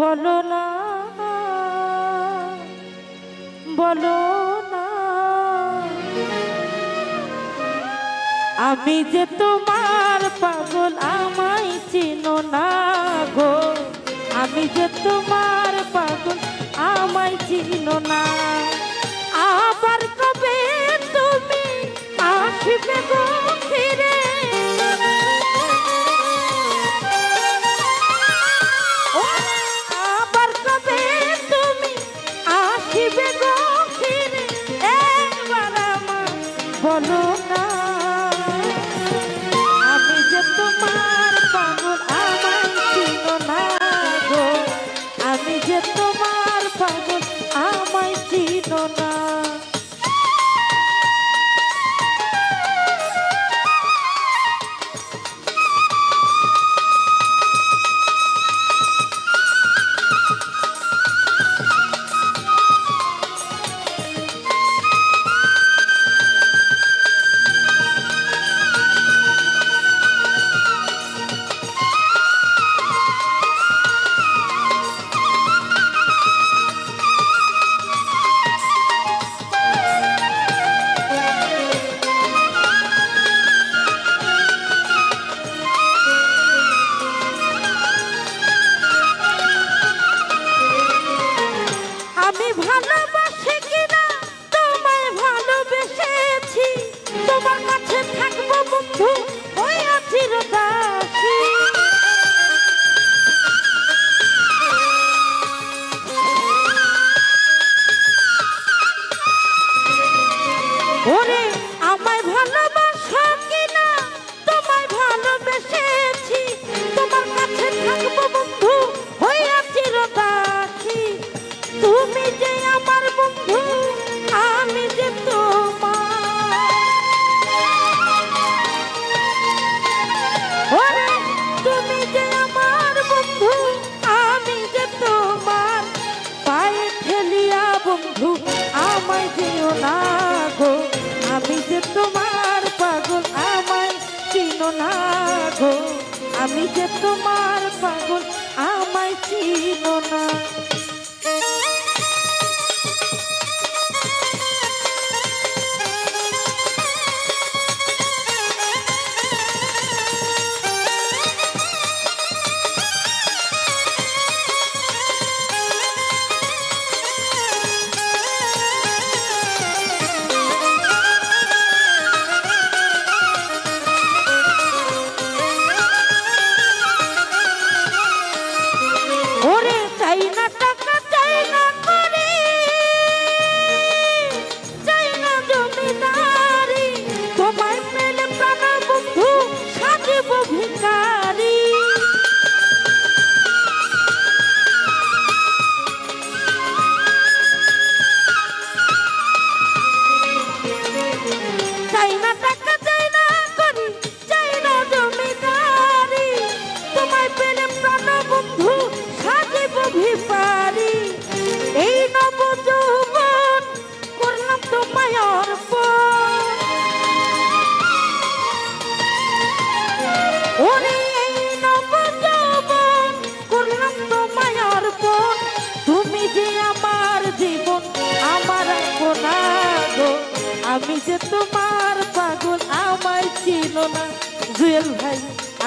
বলো না, বলো না, আমি যে তোমার পাগল, আমায় চিনো না গো। আমি যে তোমার পাগল, আমায় চিনো না। আবার কবে তুমি আসবে গো ফিরে? আবার কবে তুমি আসবে গো ফিরে? একবার আমায় বলো না, আমি যে তোমার পাগল, আমায় চিনো না গো। আমি যে তোমার পাগল, আমায় চিনো না। আমি ভালোবাসি কিনা তোমায় ভালোবেসেছি, তোমার কাছে থাকবো বন্ধু হইয়া চিরদাসী। ওরে আমায় ভালোবাসো কিনা তোমায় ভালোবেসেছি, তোমার কাছে থাকবো বন্ধু হইয়া চিরদাসী। তুমি যে আমার বন্ধু, আমি যে তোমার। ওরে তুমি যে আমার বন্ধু, আমি যে তোমার। পায়ে ঠেলিয়া বন্ধু আমায় যেও না গো। আমি যে তোমার পাগল, আমায় চিনো না গো। আমি যে তোমার পাগল, আমায় চিনো না। ওরে চাই না টাকা, চাই না করি, চাই না জমিদারি, তোমায় পেলে প্রাণ বন্ধু সাজিব ভিখারি। চাই না টাকা, চাই না করি, চাই না জমিদারি, তোমায় পেলে প্রাণ বন্ধু সাজিব ভিখারি। এই নব যৌবন করলাম তোমায় অর্পণ। ওরে এই নব যৌবন করলাম তোমায় অর্পণ। তুমি যে আমার জীবন, আমার আপনা গো। আমি যে তোমার পাগল, আমায় চিনো না। জুয়েল ভাই,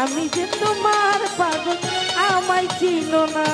আমি যে তোমার পাগল, আমায় চিনো না।